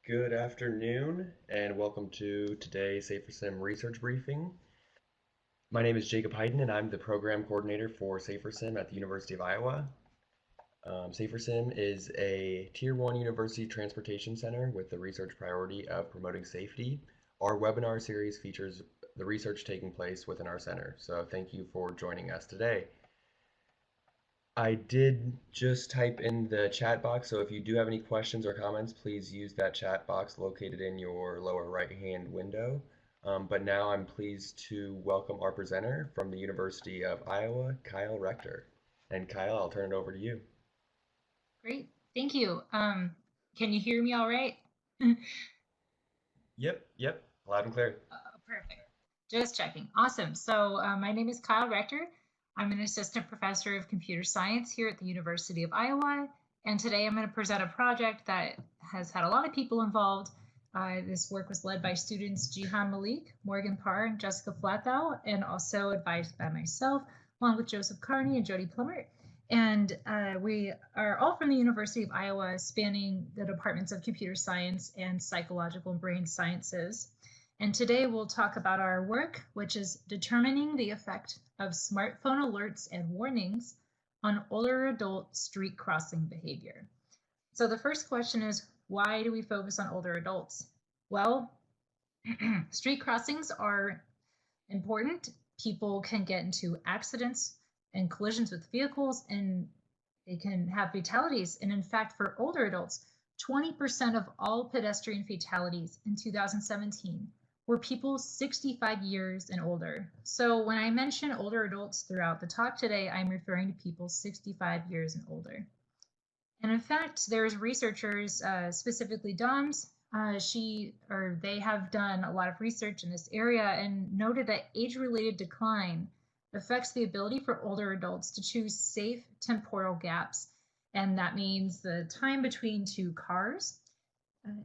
Good afternoon, and welcome to today's SaferSim research briefing. My name is Jacob Hayden, and I'm the program coordinator for SaferSim at the University of Iowa. SaferSim is a Tier 1 university transportation center with the research priority of promoting safety. Our webinar series features the research taking place within our center, so thank you for joining us today. I did just type in the chat box, so if you do have any questions or comments, please use that chat box located in your lower right-hand window. But now I'm pleased to welcome our presenter from the University of Iowa, Kyle Rector. And Kyle, I'll turn it over to you. Great, thank you. Can you hear me all right? Yep, loud and clear. Perfect. Just checking. Awesome. So my name is Kyle Rector. I'm an assistant professor of computer science here at the University of Iowa. And today I'm going to present a project that has had a lot of people involved. This work was led by students Jihan Malik, Morgan Parr, and Jessica Flathow, and also advised by myself, along with Joseph Carney and Jody Plummer. And we are all from the University of Iowa, spanning the departments of computer science and psychological and brain sciences. And today we'll talk about our work, which is determining the effect of smartphone alerts and warnings on older adult street crossing behavior. So the first question is, why do we focus on older adults? Well, street crossings are important. People can get into accidents and collisions with vehicles, and they can have fatalities. And in fact, for older adults, 20% of all pedestrian fatalities in 2017 were people 65 years and older. So when I mention older adults throughout the talk today, I'm referring to people 65 years and older. And in fact, there's researchers, specifically DOMS, they have done a lot of research in this area and noted that age-related decline affects the ability for older adults to choose safe temporal gaps. And that means the time between two cars.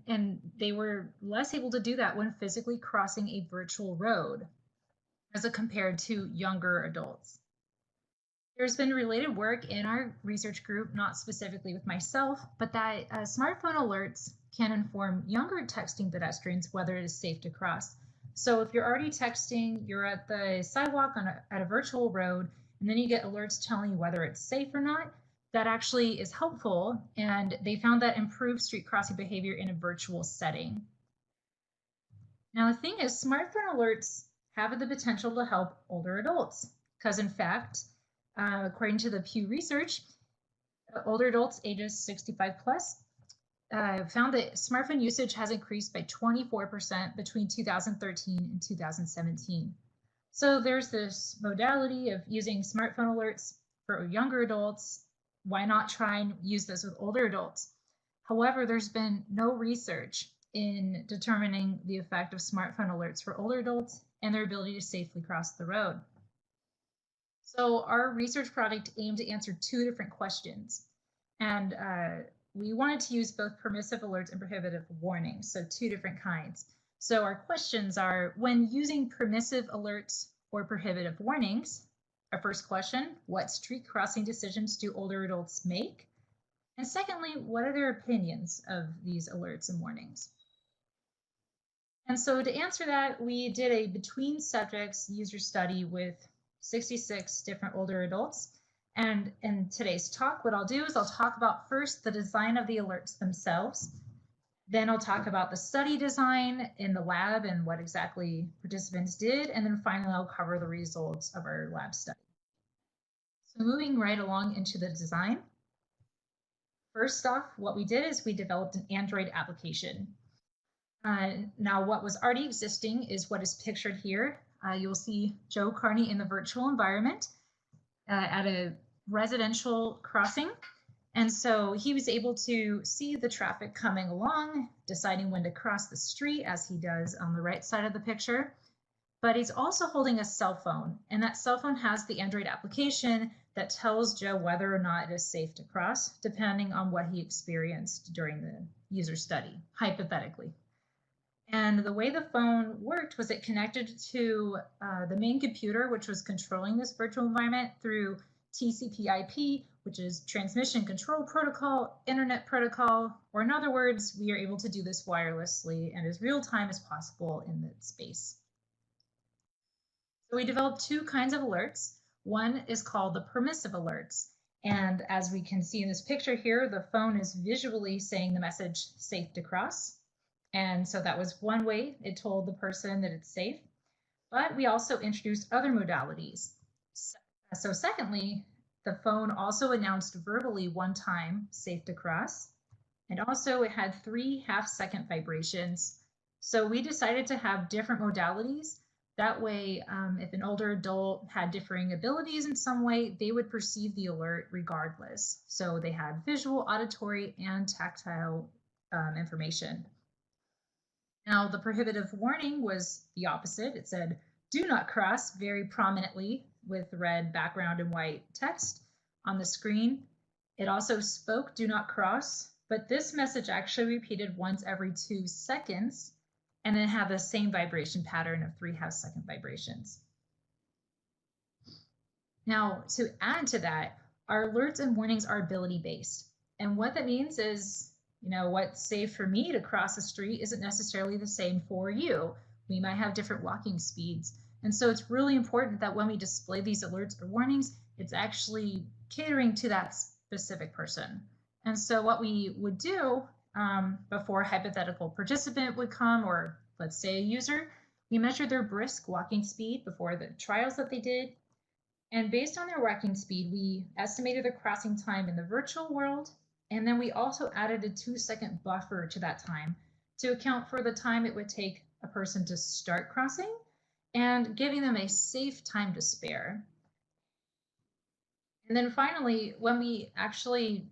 And they were less able to do that when physically crossing a virtual road as compared to younger adults. There's been related work in our research group, not specifically with myself, but that smartphone alerts can inform younger texting pedestrians whether it is safe to cross. So if you're already texting, you're at the sidewalk at a virtual road, and then you get alerts telling you whether it's safe or not, that actually is helpful. And they found that improved street crossing behavior in a virtual setting. Now, the thing is, smartphone alerts have the potential to help older adults, because in fact, according to the Pew Research, older adults ages 65 plus found that smartphone usage has increased by 24% between 2013 and 2017. So there's this modality of using smartphone alerts for younger adults. Why not try and use this with older adults? However, there's been no research in determining the effect of smartphone alerts for older adults and their ability to safely cross the road. So our research project aimed to answer two different questions. And we wanted to use both permissive alerts and prohibitive warnings, so two different kinds. So our questions are, when using permissive alerts or prohibitive warnings, our first question, what street crossing decisions do older adults make? And secondly, what are their opinions of these alerts and warnings? And so to answer that, we did a between subjects user study with 66 different older adults. And in today's talk, what I'll do is I'll talk about first the design of the alerts themselves. Then I'll talk about the study design in the lab and what exactly participants did. And then finally, I'll cover the results of our lab study. So moving right along into the design. First off, what we did is we developed an Android application. Now, what was already existing is what is pictured here. You'll see Joe Carney in the virtual environment at a residential crossing. And so he was able to see the traffic coming along, deciding when to cross the street, as he does on the right side of the picture. But he's also holding a cell phone, and that cell phone has the Android application that tells Joe whether or not it is safe to cross, depending on what he experienced during the user study, hypothetically. And the way the phone worked was it connected to the main computer, which was controlling this virtual environment through TCP/IP, which is transmission control protocol, internet protocol, or in other words, we are able to do this wirelessly and as real time as possible in the space. So we developed two kinds of alerts. One is called the permissive alerts. And as we can see in this picture here, the phone is visually saying the message safe to cross. And so that was one way it told the person that it's safe. But we also introduced other modalities. So secondly, the phone also announced verbally one time safe to cross. And also it had 3 half-second vibrations. So we decided to have different modalities. That way, if an older adult had differing abilities in some way, they would perceive the alert regardless. So they had visual, auditory, and tactile information. Now, the prohibitive warning was the opposite. It said, do not cross, very prominently with red background and white text on the screen. It also spoke, do not cross, but this message actually repeated once every 2 seconds and then have the same vibration pattern of 3 half-second vibrations. Now, to add to that, our alerts and warnings are ability-based. And what that means is, what's safe for me to cross the street isn't necessarily the same for you. We might have different walking speeds. And so it's really important that when we display these alerts or warnings, it's actually catering to that specific person. And so what we would do before a hypothetical participant would come, or let's say a user, we measured their brisk walking speed before the trials that they did. And based on their walking speed, we estimated their crossing time in the virtual world. And then we also added a 2-second buffer to that time to account for the time it would take a person to start crossing and giving them a safe time to spare. And then finally, when we actually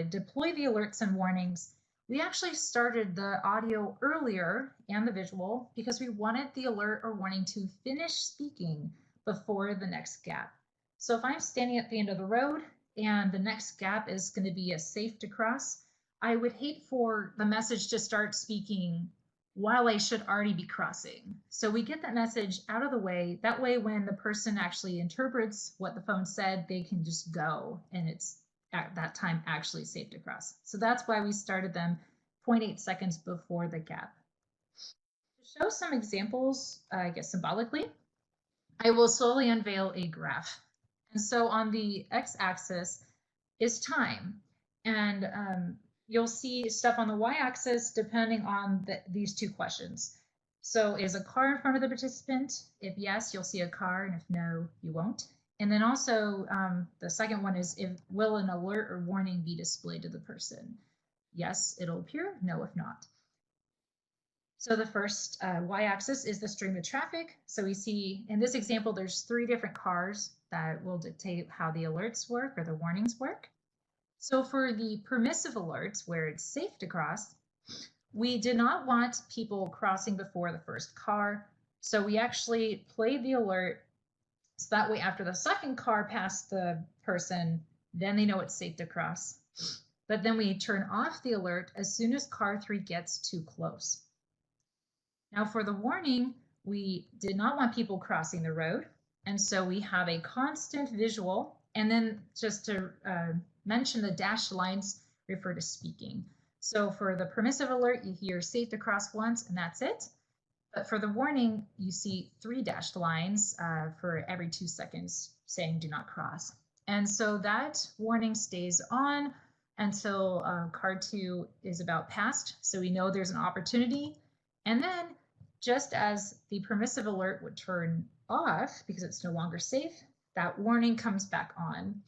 deploy the alerts and warnings, we actually started the audio earlier and the visual because we wanted the alert or warning to finish speaking before the next gap. So if I'm standing at the end of the road and the next gap is going to be a safe to cross, I would hate for the message to start speaking while I should already be crossing. So we get that message out of the way. That way, when the person actually interprets what the phone said, they can just go and it's at that time actually safe to cross. So that's why we started them 0.8 seconds before the gap. To show some examples, I guess symbolically, I will slowly unveil a graph. And so on the x-axis is time. And you'll see stuff on the y-axis depending on these two questions. So is a car in front of the participant? If yes, you'll see a car, and if no, you won't. And then also the second one is, will an alert or warning be displayed to the person? Yes, it'll appear, no, if not. So the first y-axis is the stream of traffic. So we see in this example, there's 3 different cars that will dictate how the alerts work or the warnings work. So for the permissive alerts, where it's safe to cross, we did not want people crossing before the first car. So we actually played the alert so that way after the second car passed the person, then they know it's safe to cross. But then we turn off the alert as soon as car 3 gets too close. Now for the warning, we did not want people crossing the road. And so we have a constant visual. And then just to mention, the dashed lines refer to speaking. So for the permissive alert, you hear safe to cross once and that's it. But for the warning, you see 3 dashed lines for every 2 seconds saying do not cross. And so that warning stays on until car 2 is about passed. So we know there's an opportunity. And then just as the permissive alert would turn off because it's no longer safe, that warning comes back on.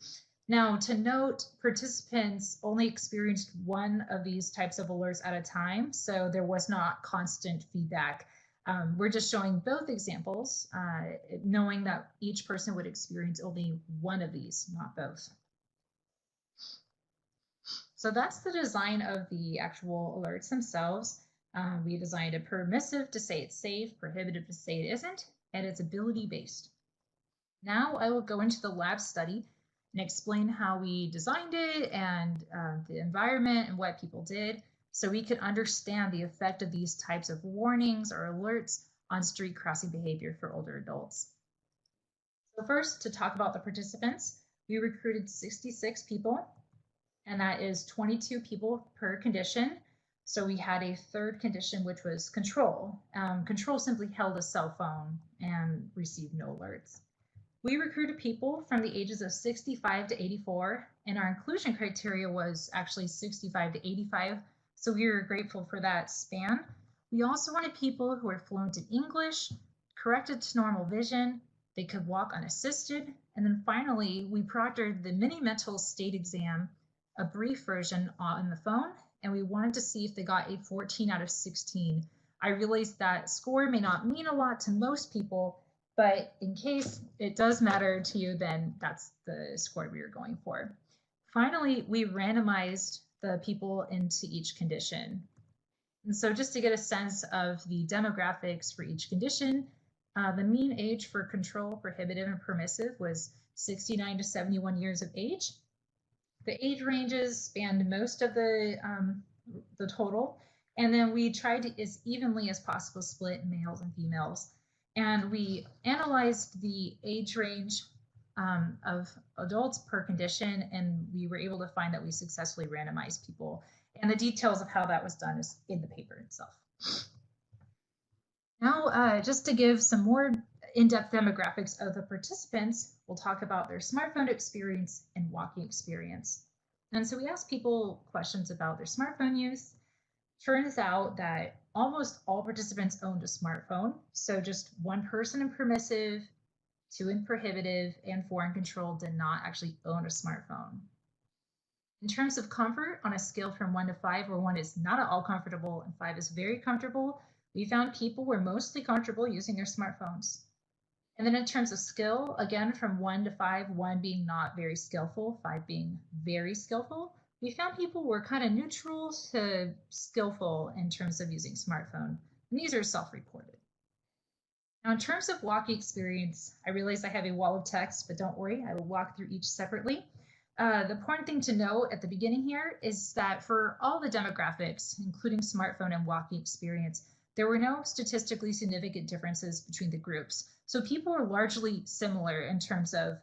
Now, to note, participants only experienced one of these types of alerts at a time, so there was not constant feedback. We're just showing both examples, knowing that each person would experience only one of these, not both. So that's the design of the actual alerts themselves. We designed a permissive to say it's safe, prohibitive to say it isn't, and it's ability-based. Now I will go into the lab study and explain how we designed it and the environment and what people did, so we could understand the effect of these types of warnings or alerts on street crossing behavior for older adults. So first, to talk about the participants, We recruited 66 people, and that is 22 people per condition. So we had a third condition, which was control. Control simply held a cell phone and received no alerts. We recruited people from the ages of 65 to 84, and our inclusion criteria was actually 65 to 85. So we were grateful for that span. We also wanted people who were fluent in English, corrected to normal vision, they could walk unassisted, and then finally, we proctored the mini mental state exam, a brief version on the phone, and we wanted to see if they got a 14 out of 16. I realized that score may not mean a lot to most people, but in case it does matter to you, then that's the score we were going for. Finally, we randomized the people into each condition. And so just to get a sense of the demographics for each condition, the mean age for control, prohibitive, and permissive was 69 to 71 years of age. The age ranges spanned most of the total, and then we tried to, as evenly as possible, split males and females. And we analyzed the age range of adults per condition, and we were able to find that we successfully randomized people. And the details of how that was done is in the paper itself. Now, just to give some more in-depth demographics of the participants, we'll talk about their smartphone experience and walking experience. And so we asked people questions about their smartphone use. Turns out that almost all participants owned a smartphone. So just one person in permissive, 2 in prohibitive, and 4 in control did not actually own a smartphone. In terms of comfort, on a scale from 1 to 5, where 1 is not at all comfortable and 5 is very comfortable, we found people were mostly comfortable using their smartphones. And then in terms of skill, again, from 1 to 5, 1 being not very skillful, 5 being very skillful, we found people were kind of neutral to skillful in terms of using smartphone. And these are self-reported. Now, in terms of walking experience, I realize I have a wall of text, but don't worry, I will walk through each separately. The important thing to note at the beginning here is that for all the demographics, including smartphone and walking experience, there were no statistically significant differences between the groups. So people are largely similar in terms of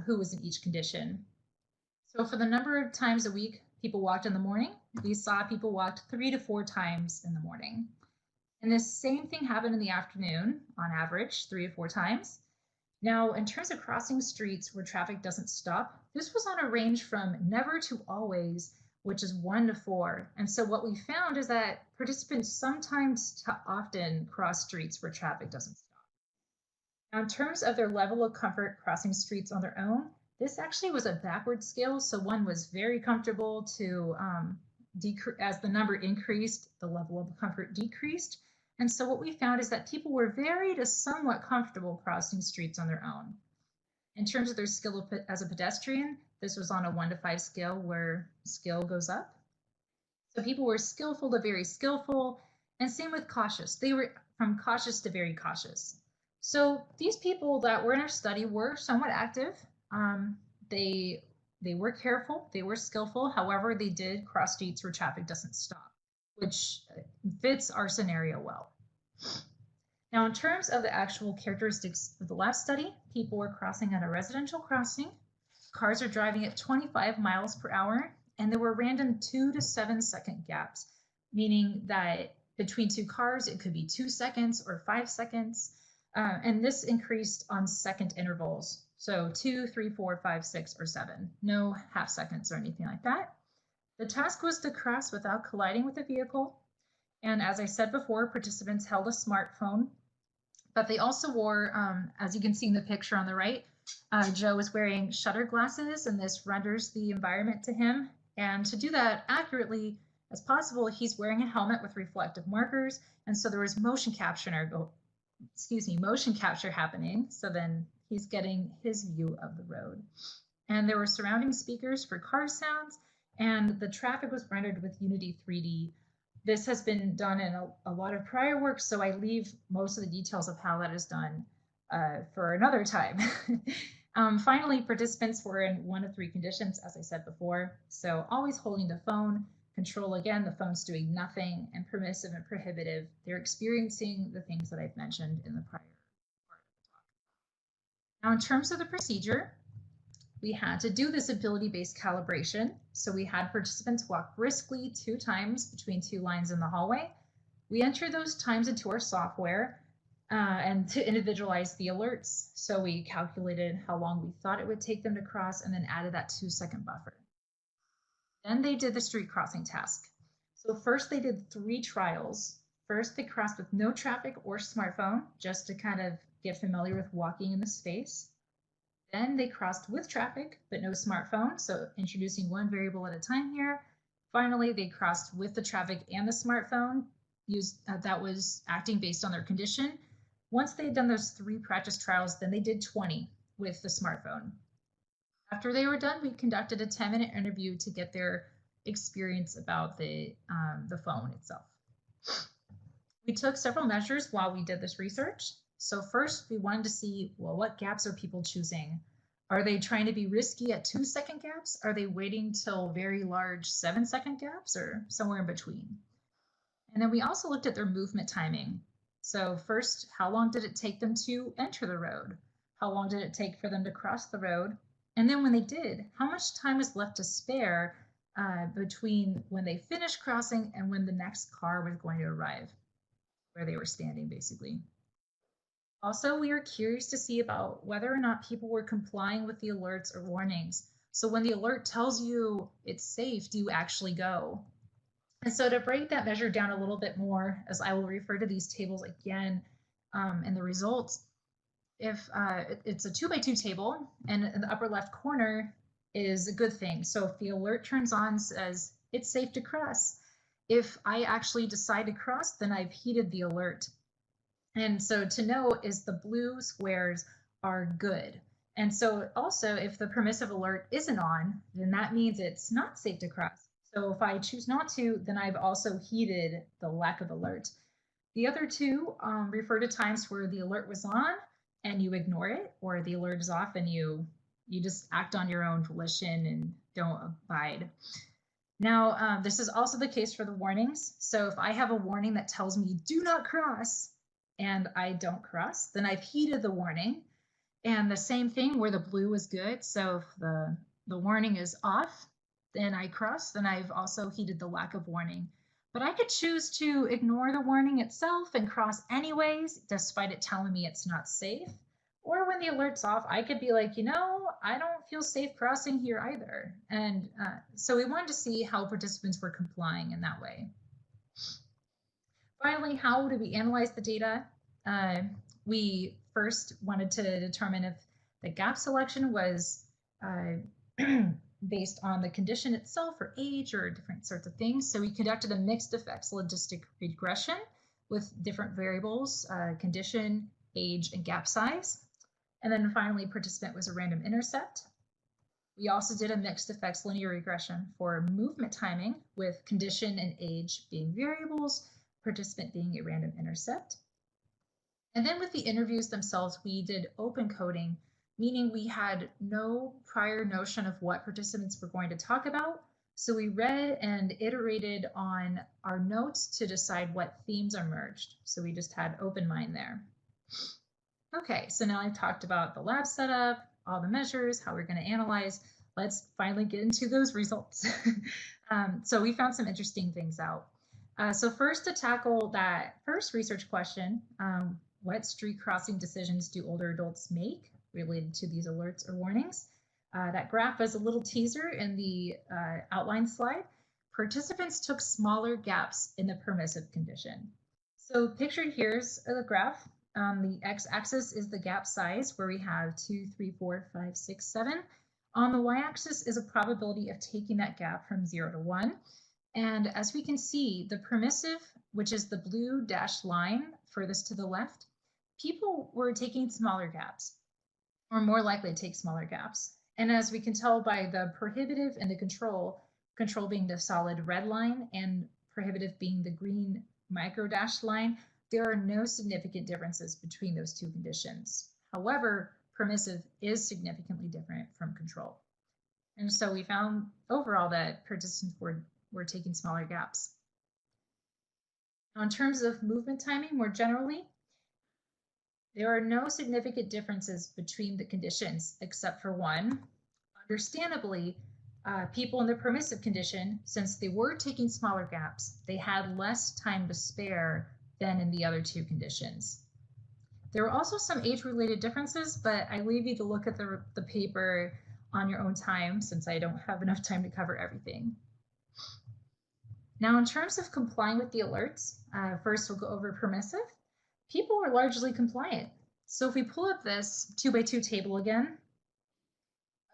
who was in each condition. So for the number of times a week people walked in the morning, we saw people walked 3 to 4 times in the morning. And the same thing happened in the afternoon, on average, 3 to 4 times. Now, in terms of crossing streets where traffic doesn't stop, this was on a range from never to always, which is 1 to 4. And so what we found is that participants sometimes to often cross streets where traffic doesn't stop. Now, in terms of their level of comfort crossing streets on their own, this actually was a backward scale. So 1 was very comfortable to as the number increased, the level of comfort decreased. And so what we found is that people were very to somewhat comfortable crossing streets on their own. In terms of their skill as a pedestrian, this was on a 1 to 5 scale where skill goes up. So people were skillful to very skillful, and same with cautious. They were from cautious to very cautious. So these people that were in our study were somewhat active. They were careful, they were skillful. However, they did cross streets where traffic doesn't stop, which fits our scenario well. Now, in terms of the actual characteristics of the last study, people were crossing at a residential crossing. Cars are driving at 25 miles per hour, and there were random 2 to 7 second gaps, meaning that between 2 cars, it could be 2 seconds or 5 seconds. And this increased on second intervals. So 2, 3, 4, 5, 6, or 7. No half seconds or anything like that. The task was to cross without colliding with a vehicle. And as I said before, participants held a smartphone, but they also wore, as you can see in the picture on the right, Joe was wearing shutter glasses, and this renders the environment to him. And to do that accurately as possible, he's wearing a helmet with reflective markers. And so there was motion capture happening. So then he's getting his view of the road. And there were surrounding speakers for car sounds, and the traffic was rendered with Unity 3D. This has been done in a lot of prior work, so I leave most of the details of how that is done for another time. Finally, participants were in 1 of 3 conditions, as I said before. So always holding the phone, control again, the phone's doing nothing, and permissive and prohibitive, they're experiencing the things that I've mentioned in the prior part of the talk. Now, in terms of the procedure, we had to do this ability-based calibration. So we had participants walk briskly 2 times between 2 lines in the hallway. We entered those times into our software and to individualize the alerts. So we calculated how long we thought it would take them to cross and then added that 2-second buffer. Then they did the street crossing task. So first they did 3 trials. First, they crossed with no traffic or smartphone, just to kind of get familiar with walking in the space. Then they crossed with traffic, but no smartphone, so introducing one variable at a time here. Finally, they crossed with the traffic and the smartphone, that was acting based on their condition. Once they had done those 3 practice trials, then they did 20 with the smartphone. After they were done, we conducted a 10-minute interview to get their experience about the phone itself. We took several measures while we did this research. So first, we wanted to see, well, what gaps are people choosing? Are they trying to be risky at 2-second gaps? Are they waiting till very large 7-second gaps, or somewhere in between? And then we also looked at their movement timing. So first, how long did it take them to enter the road? How long did it take for them to cross the road? And then when they did, how much time was left to spare between when they finished crossing and when the next car was going to arrive, where they were standing, basically. Also, we are curious to see about whether or not people were complying with the alerts or warnings. So when the alert tells you it's safe, do you actually go? And so to break that measure down a little bit more, as I will refer to these tables again in the results, if it's a 2x2 table, and in the upper left corner is a good thing. So if the alert turns on, says it's safe to cross. If I actually decide to cross, then I've heeded the alert. And so to know is the blue squares are good. And so also if the permissive alert isn't on, then that means it's not safe to cross. So if I choose not to, then I've also heeded the lack of alert. The other 2 refer to times where the alert was on and you ignore it, or the alert is off and you just act on your own volition and don't abide. Now, this is also the case for the warnings. So if I have a warning that tells me do not cross and I don't cross, then I've heeded the warning. And the same thing where the blue is good. So if the warning is off, then I cross, then I've also heeded the lack of warning. But I could choose to ignore the warning itself and cross anyways, despite it telling me it's not safe. Or when the alert's off, I could be like, I don't feel safe crossing here either. And so we wanted to see how participants were complying in that way. Finally, how do we analyze the data? We first wanted to determine if the gap selection was based on the condition itself or age or different sorts of things. So we conducted a mixed effects logistic regression with different variables, condition, age, and gap size. And then finally, participant was a random intercept. We also did a mixed effects linear regression for movement timing with condition and age being variables, participant being a random intercept. And then with the interviews themselves, we did open coding, meaning we had no prior notion of what participants were going to talk about. So we read and iterated on our notes to decide what themes emerged. So we just had open mind there. Okay, so now I've talked about the lab setup, all the measures, how we're going to analyze. Let's finally get into those results. So we found some interesting things out. So first, to tackle that first research question, what street crossing decisions do older adults make related to these alerts or warnings? That graph is a little teaser in the outline slide. Participants took smaller gaps in the permissive condition. So pictured here's the graph. The x-axis is the gap size, where we have 2, 3, 4, 5, 6, 7. On the y-axis is a probability of taking that gap from 0 to 1. And as we can see, the permissive, which is the blue dashed line furthest to the left, people were taking smaller gaps, or more likely to take smaller gaps. And as we can tell by the prohibitive and the control being the solid red line and prohibitive being the green micro dashed line, there are no significant differences between those 2 conditions. However, permissive is significantly different from control. And so we found overall that participants were taking smaller gaps. Now, in terms of movement timing more generally, there are no significant differences between the conditions except for one. On Understandably, people in the permissive condition, since they were taking smaller gaps, they had less time to spare than in the other two conditions. There were also some age-related differences, but I leave you to look at the paper on your own time since I don't have enough time to cover everything. Now, in terms of complying with the alerts, first we'll go over permissive. People were largely compliant. So if we pull up this 2x2 table again,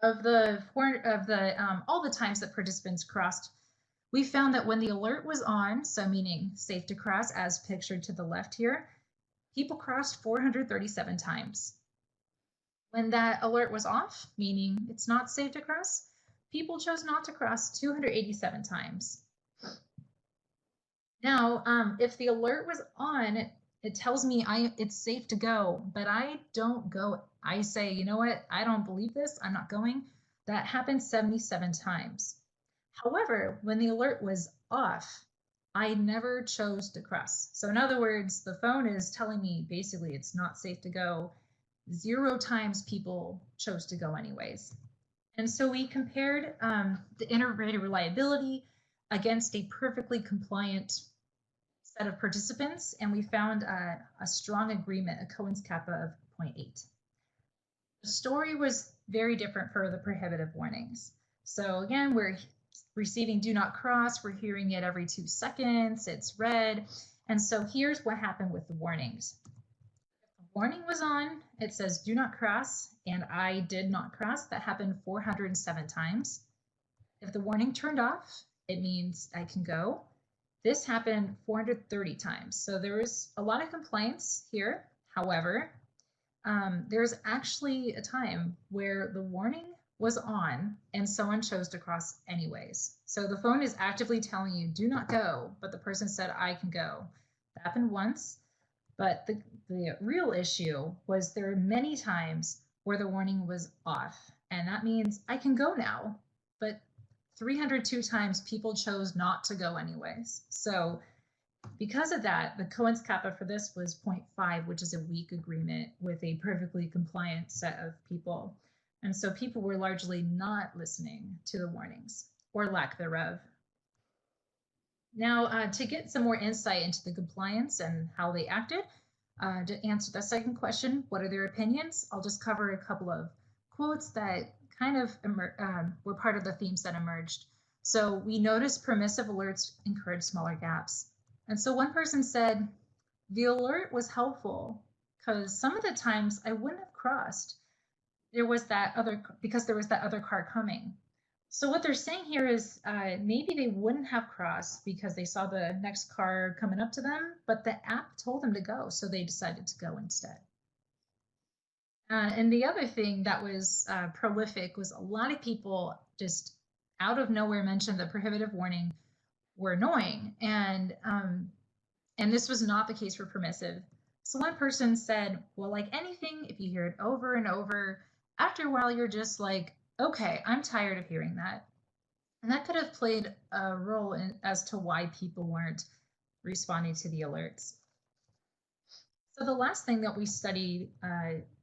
of all the times that participants crossed, we found that when the alert was on, so meaning safe to cross as pictured to the left here, people crossed 437 times. When that alert was off, meaning it's not safe to cross, people chose not to cross 287 times. Now, if the alert was on, it tells me it's safe to go, but I don't go. I say, you know what? I don't believe this. I'm not going. That happened 77 times. However, when the alert was off, I never chose to cross. So in other words, the phone is telling me basically it's not safe to go. 0 times people chose to go anyways. And so we compared the integrated reliability against a perfectly compliant set of participants, and we found a strong agreement, a Cohen's Kappa of 0.8. The story was very different for the prohibitive warnings. So again, we're receiving do not cross, we're hearing it every 2 seconds, it's red. And so here's what happened with the warnings. If the warning was on, it says do not cross, and I did not cross. That happened 407 times. If the warning turned off, it means I can go. This happened 430 times. So there was a lot of complaints here. However, there's actually a time where the warning was on and someone chose to cross anyways. So the phone is actively telling you, do not go, but the person said, I can go. That happened once, but the real issue was there were many times where the warning was off, and that means I can go now, but 302 times people chose not to go anyways. So because of that, the Cohen's Kappa for this was 0.5, which is a weak agreement with a perfectly compliant set of people. And so people were largely not listening to the warnings or lack thereof. Now, to get some more insight into the compliance and how they acted, to answer the second question, what are their opinions? I'll just cover a couple of quotes that kind of were part of the themes that emerged. So we noticed permissive alerts encourage smaller gaps. And so one person said, the alert was helpful because some of the times I wouldn't have crossed. Because there was that other car coming. So what they're saying here is maybe they wouldn't have crossed because they saw the next car coming up to them, but the app told them to go, so they decided to go instead. And the other thing that was prolific was a lot of people just out of nowhere mentioned the prohibitive warning were annoying, and this was not the case for permissive. So one person said, well, like anything, if you hear it over and over, after a while you're just like, okay, I'm tired of hearing that. And that could have played a role as to why people weren't responding to the alerts. So the last thing that we studied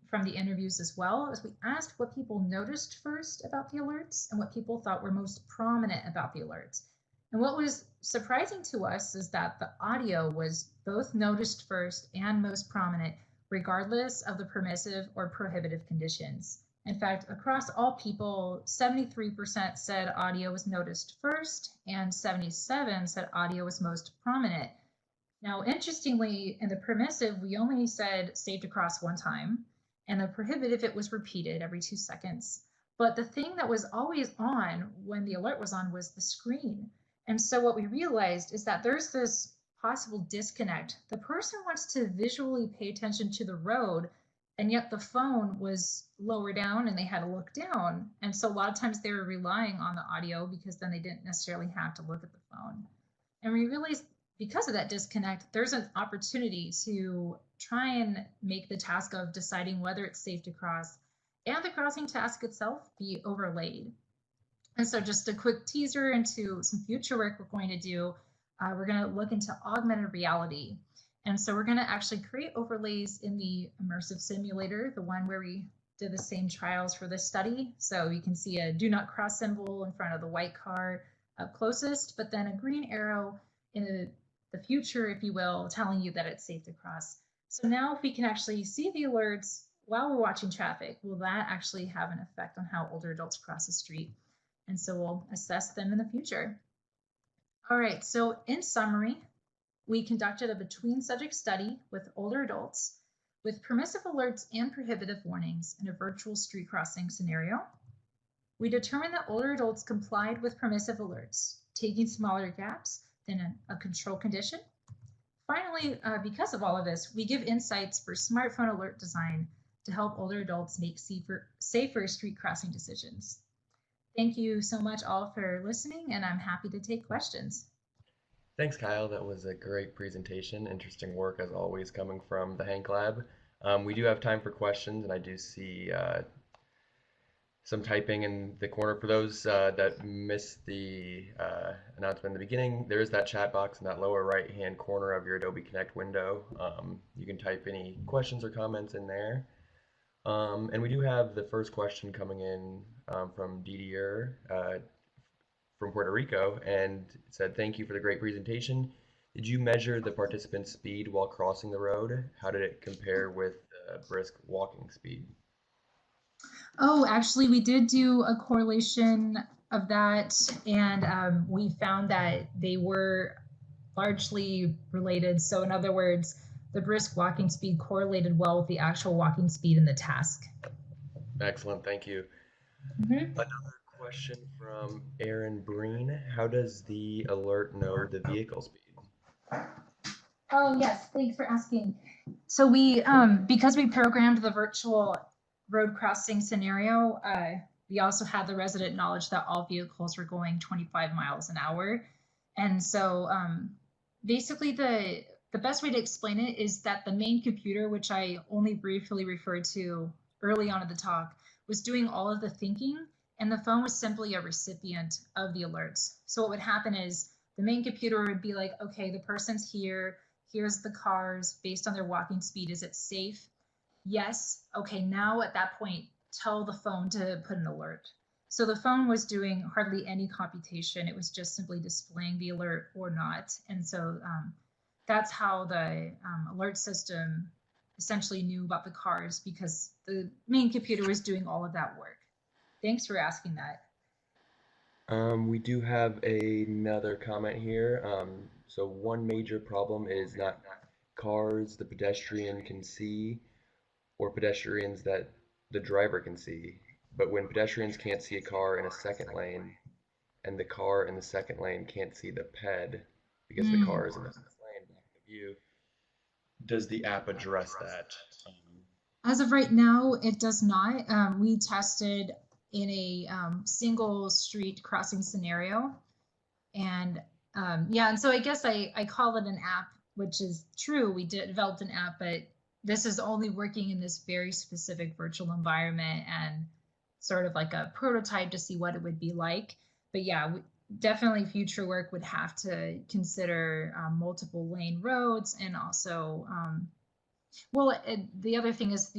from the interviews as well is we asked what people noticed first about the alerts and what people thought were most prominent about the alerts. And what was surprising to us is that the audio was both noticed first and most prominent, regardless of the permissive or prohibitive conditions. In fact, across all people, 73% said audio was noticed first, and 77% said audio was most prominent. Now, interestingly, in the permissive, we only said safe to cross one time, and the prohibitive, it was repeated every 2 seconds. But the thing that was always on when the alert was on was the screen. And so what we realized is that there's this possible disconnect. The person wants to visually pay attention to the road, and yet the phone was lower down and they had to look down. And so a lot of times they were relying on the audio because then they didn't necessarily have to look at the phone. And we realized because of that disconnect, there's an opportunity to try and make the task of deciding whether it's safe to cross and the crossing task itself be overlaid. And so just a quick teaser into some future work we're going to do. We're going to look into augmented reality. And so we're going to actually create overlays in the immersive simulator, the one where we did the same trials for this study. So you can see a do not cross symbol in front of the white car up closest, but then a green arrow in the future, if you will, telling you that it's safe to cross. So now if we can actually see the alerts while we're watching traffic, will that actually have an effect on how older adults cross the street? And so we'll assess them in the future. All right, so in summary, we conducted a between subject study with older adults with permissive alerts and prohibitive warnings in a virtual street crossing scenario. We determined that older adults complied with permissive alerts, taking smaller gaps than a control condition. Finally, because of all of this, we give insights for smartphone alert design to help older adults make safer street crossing decisions. Thank you so much all for listening, and I'm happy to take questions. Thanks, Kyle. That was a great presentation. Interesting work, as always, coming from the Hank Lab. We do have time for questions, and I do see some typing in the corner. For those that missed the announcement in the beginning, there is that chat box in that lower right-hand corner of your Adobe Connect window. You can type any questions or comments in there. And we do have the first question coming in from Didier from Puerto Rico, and it said, "Thank you for the great presentation. Did you measure the participant's speed while crossing the road? How did it compare with brisk walking speed?" Oh, actually, we did do a correlation of that, and we found that they were largely related. So in other words, the brisk walking speed correlated well with the actual walking speed in the task. Excellent, thank you. Another question from Aaron Breen. How does the alert know the vehicle speed? Oh, yes, thanks for asking. So we, because we programmed the virtual road crossing scenario, we also had the resident knowledge that all vehicles were going 25 miles an hour. And so basically the best way to explain it is that the main computer, which I only briefly referred to early on in the talk, was doing all of the thinking, and the phone was simply a recipient of the alerts. So what would happen is the main computer would be like, okay, the person's here, here's the cars, based on their walking speed, is it safe? Yes. Okay, now at that point, tell the phone to put an alert. So the phone was doing hardly any computation. It was just simply displaying the alert or not. And so that's how the alert system essentially knew about the cars, because the main computer was doing all of that work. Thanks for asking that. We do have another comment here. So one major problem is not cars the pedestrian can see or pedestrians that the driver can see, but when pedestrians can't see a car in a second lane and the car in the second lane can't see the ped because the car is in the first lane back of view, does the app address that? As of right now, it does not. We tested in a single street crossing scenario, and yeah, and so I guess I call it an app, which is true. We developed an app, but this is only working in this very specific virtual environment and sort of like a prototype to see what it would be like. But yeah, definitely future work would have to consider multiple lane roads, and also, well, the other thing is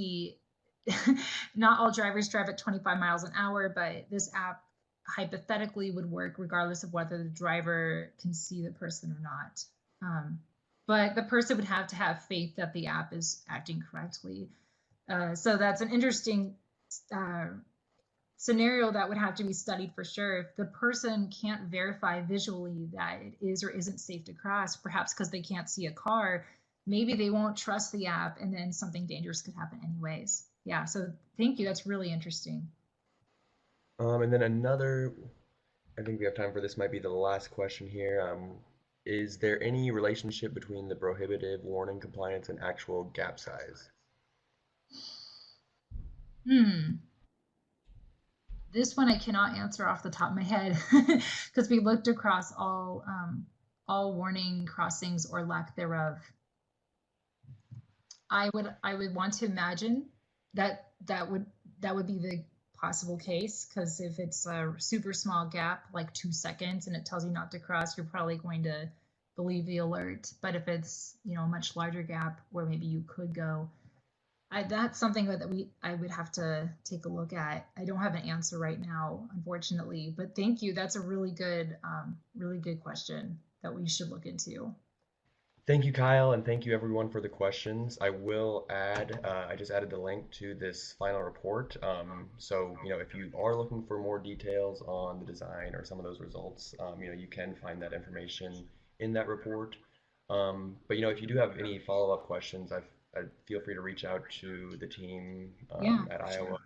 not all drivers drive at 25 miles an hour, but this app hypothetically would work regardless of whether the driver can see the person or not. But the person would have to have faith that the app is acting correctly. So that's an interesting scenario that would have to be studied for sure. If the person can't verify visually that it is or isn't safe to cross, perhaps because they can't see a car, maybe they won't trust the app, and then something dangerous could happen anyways. Yeah, so thank you. That's really interesting. And then another, I think we have time for this, might be the last question here. Is there any relationship between the prohibitive warning compliance and actual gap size? This one I cannot answer off the top of my head because we looked across all warning crossings or lack thereof. I would want to imagine that would be the possible case, because if it's a super small gap, like 2 seconds, and it tells you not to cross, you're probably going to believe the alert. But if it's, a much larger gap where maybe you could go, That's something that I would have to take a look at. I don't have an answer right now, unfortunately, but thank you. That's a really good question that we should look into. Thank you, Kyle, and thank you everyone for the questions. I will add, I just added the link to this final report. So, if you are looking for more details on the design or some of those results, you can find that information in that report. But, if you do have any follow-up questions, I feel free to reach out to the team Yeah, at for Iowa sure.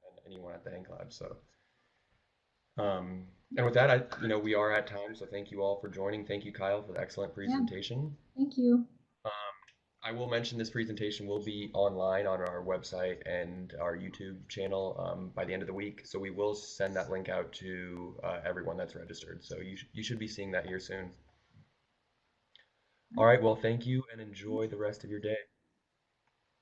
and anyone at the NCLAB. And with that, we are at time, so thank you all for joining. Thank you, Kyle, for the excellent Yeah, presentation. thank you. I will mention this presentation will be online on our website and our YouTube channel by the end of the week. So we will send that link out to everyone that's registered. So you should be seeing that here soon. All right, well, thank you and enjoy the rest of your day.